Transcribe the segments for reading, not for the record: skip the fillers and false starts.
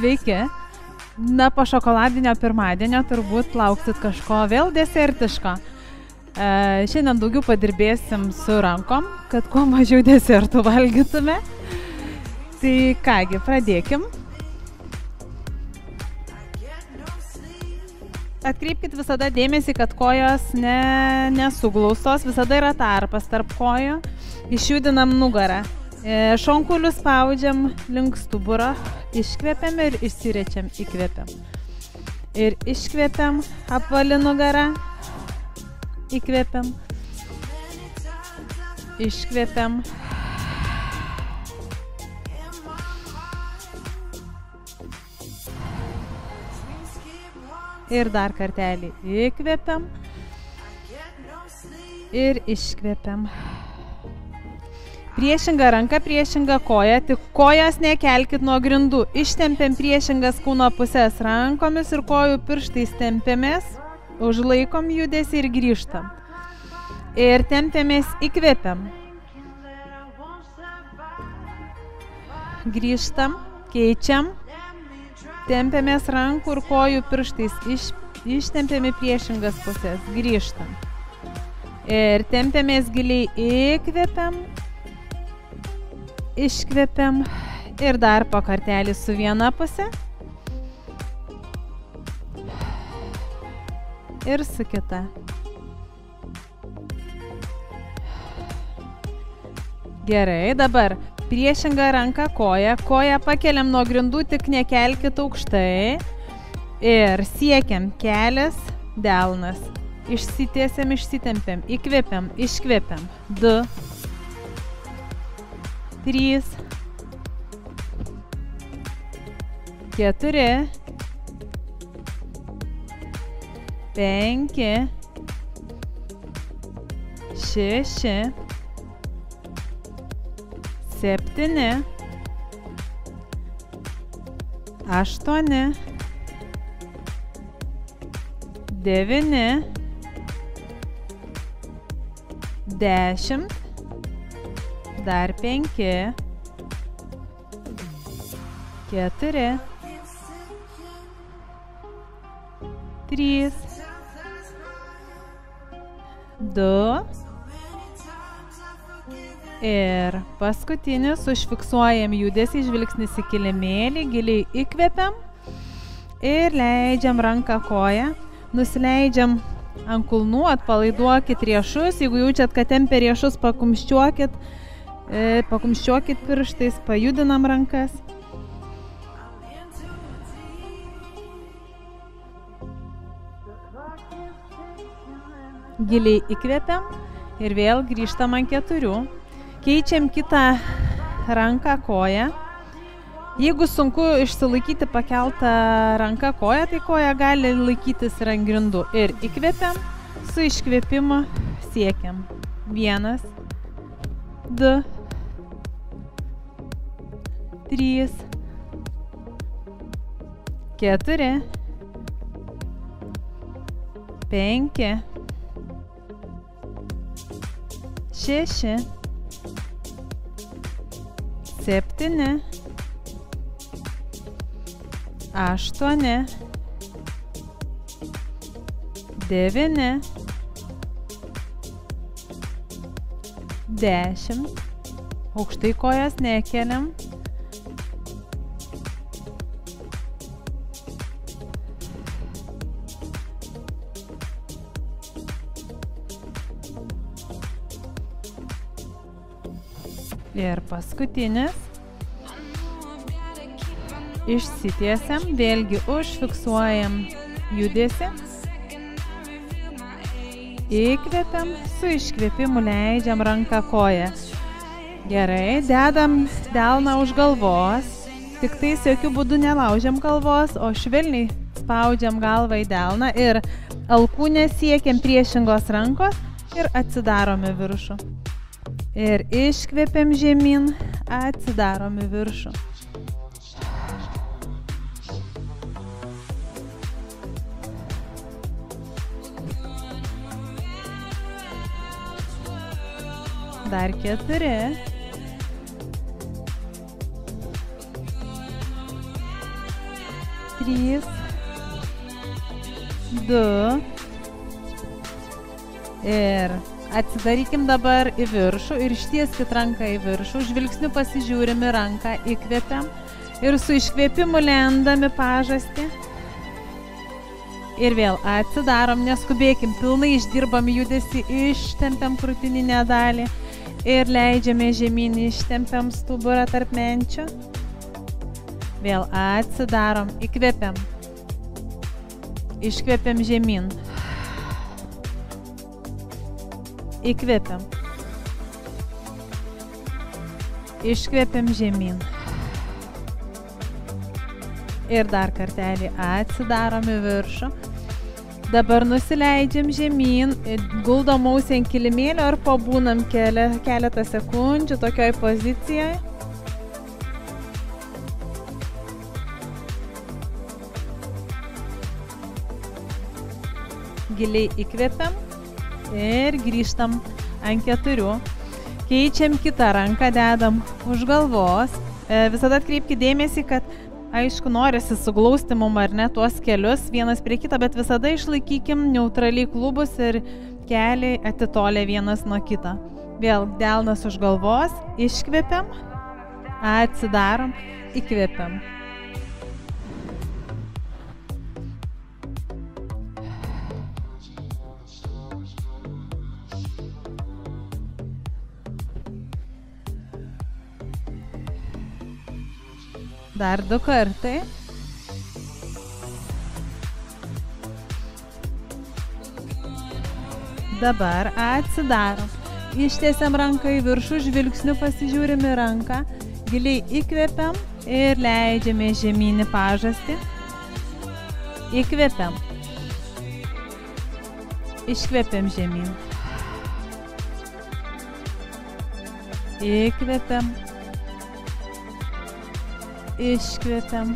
Sveiki. Na, po šokoladinio pirmadienio turbūt lauksit kažko vėl desertiško. Šiandien daugiau padirbėsim su rankom, kad kuo mažiau desertų valgytume. Tai kągi, pradėkim. Atkreipkit visada dėmesį, kad kojos nesuglaustos, visada yra tarpas tarp kojų. Išjudinam nugarą. Šonkulius spaudžiam link stuburo, iškvepiam ir išsirečiam, įkvepiam. Ir iškvepiam, apvali nugarą, įkvepiam, iškvepiam. Ir dar kartelį įkvepiam ir iškvepiam. Priešinga ranka, priešinga koja, tik kojas nekelkit nuo grindų. Ištempiam priešingas kūno pusės rankomis ir kojų pirštais tempiamės, užlaikom judesį ir grįžtam. Ir tempiamės, įkvepiam. Grįžtam, keičiam. Tempiamės rankų ir kojų pirštais, ištempiami priešingas pusės, grįžtam. Ir tempiamės giliai, įkvepiam, iškvepiam ir dar po kartelį su viena pusė ir su kita. Gerai, dabar priešinga ranka koja, koją pakeliam nuo grindų, tik nekelkit aukštai ir siekiam kelias, delnas. Išsitiesiam, išsitempiam, įkvepiam, iškvepiam. 2, 3, 4, 5, 6, 7, 8, 9, 10, dar 5, 4, 3, 2 ir paskutinis, užfiksuojam judesį, žvilgsnis į kilimėlį, giliai įkvepiam ir leidžiam ranką koją, nusileidžiam ant kulnų, atpalaiduokit riešus, jeigu jaučiat, kad tempia riešus, pakumščiuokit pirštais, pajudinam rankas. Giliai įkvepiam ir vėl grįžtam ant 4. Keičiam kitą ranką koją. Jeigu sunku išsilaikyti pakeltą ranką koją, tai koja gali laikytis ir ant grindų. Ir įkvepiam, su iškvėpimu siekiam. 1, 2, 3, 4, 5, 6, 7, 8, 9, 10. Aukštai kojas nekeliam. Ir paskutinis. Išsitiesiam, vėlgi užfiksuojam judesį. Įkvepiam, su iškvėpimu leidžiam ranką koją. Gerai, dedam delną už galvos, tik tais jokių būdų nelaužiam galvos, o švelniai spaudžiam galvą į delną ir alkūnę siekiam priešingos rankos ir atsidarom į viršų. Ir iškvepiam žemyn, atsidarom į viršų. Dar 4. 3, 2 ir atsidarykim dabar į viršų ir ištieskit ranką į viršų, žvilgsniu pasižiūrim į ranką, įkvepiam ir su iškvėpimu lendam į pažastį ir vėl atsidarom, neskubėkim, pilnai išdirbam judesį, ištempiam krūtininę dalį ir leidžiame žemyn, ištempiam stuburą tarp menčių, vėl atsidarom, įkvepiam, iškvepiam žemyn. Įkvepiam. Iškvepiam žemyn. Ir dar kartelį atsidarom į viršų. Dabar nusileidžiam žemyn, guldom ausį ant kilimėlio ir pabūnam keletą sekundžių tokioj pozicijoje. Giliai įkvepiam. Ir grįžtam ant 4. Keičiam kitą ranką, dedam už galvos. Visada atkreipkite dėmesį, kad aišku norisi suglausti mum ar ne tuos kelius vienas prie kitą, bet visada išlaikykim neutraliai klubus ir keliai atitolę vienas nuo kito. Vėl delnas už galvos, iškvepiam, atsidarom, įkvepiam. Dar 2 kartai. Dabar atsidarom. Ištiesiam ranką į viršų, žvilgsniu pasižiūrim į ranką, giliai įkvepiam ir leidžiame žemyn į pažastį. Įkvepiam. Iškvepiam žemyn. Įkvepiam. Iškvepiam.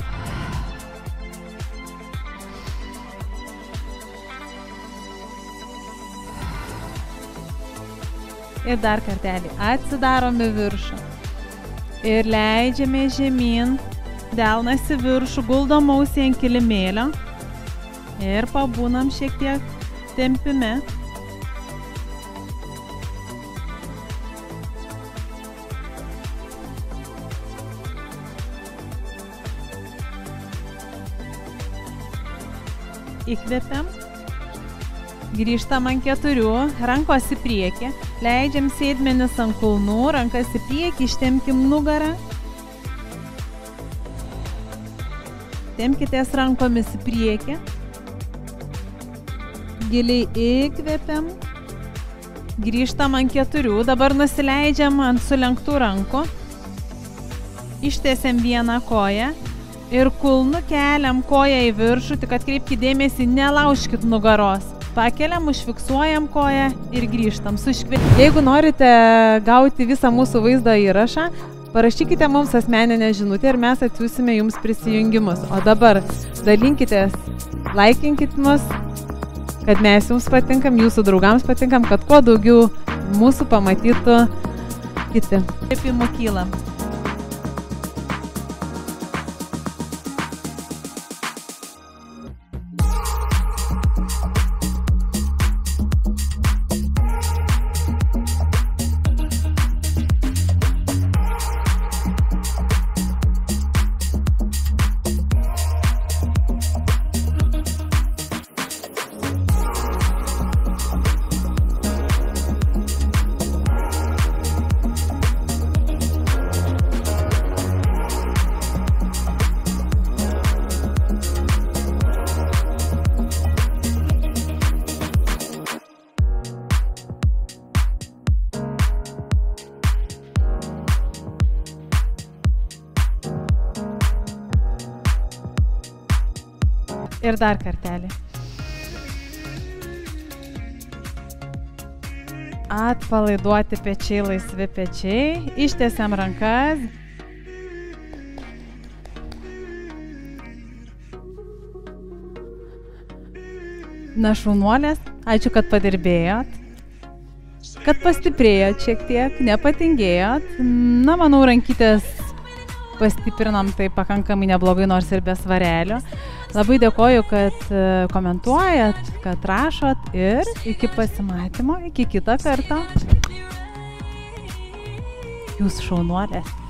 Ir dar kartelį atsidarom į viršų. Ir leidžiame žemyn, delnas į viršų, guldom ausį ant kilimėlio. Ir pabūnam šiek tiek tempime. Įkvepiam, grįžtam ant 4, rankos į priekį, leidžiam sėdmenis ant kulnų, rankas į priekį, ištempkim nugarą, tempkitės rankomis į priekį, giliai įkvepiam, grįžtam ant 4, dabar nusileidžiam ant sulenktų rankų, ištiesiam vieną koją, ir kulnu keliam koją į viršų, tik atkreipkite dėmesį, nelaužkit nugaros. Pakeliam, užfiksuojam koją ir grįžtam. Jeigu norite gauti visą mūsų vaizdo įrašą, parašykite mums asmeninę žinutę ir mes atsiųsime jums prisijungimus. O dabar dalinkitės, laikinkit mus, kad mes jums patinkam, jūsų draugams patinkam, kad kuo daugiau mūsų pamatytų kiti. Įkvėpimu kylam. Ir dar kartelį. Atpalaiduoti pečiai, laisvi pečiai. Ištiesiam rankas. Na, šaunuolės, ačiū, kad padirbėjot. Kad pastiprėjot šiek tiek, nepatingėjot. Na, manau, rankytės pastiprinom tai pakankamai neblogai, nors ir be svarelio. Labai dėkoju, kad komentuojat, kad rašot ir iki pasimatymo, iki kitą kartą. Jūs šaunuolės.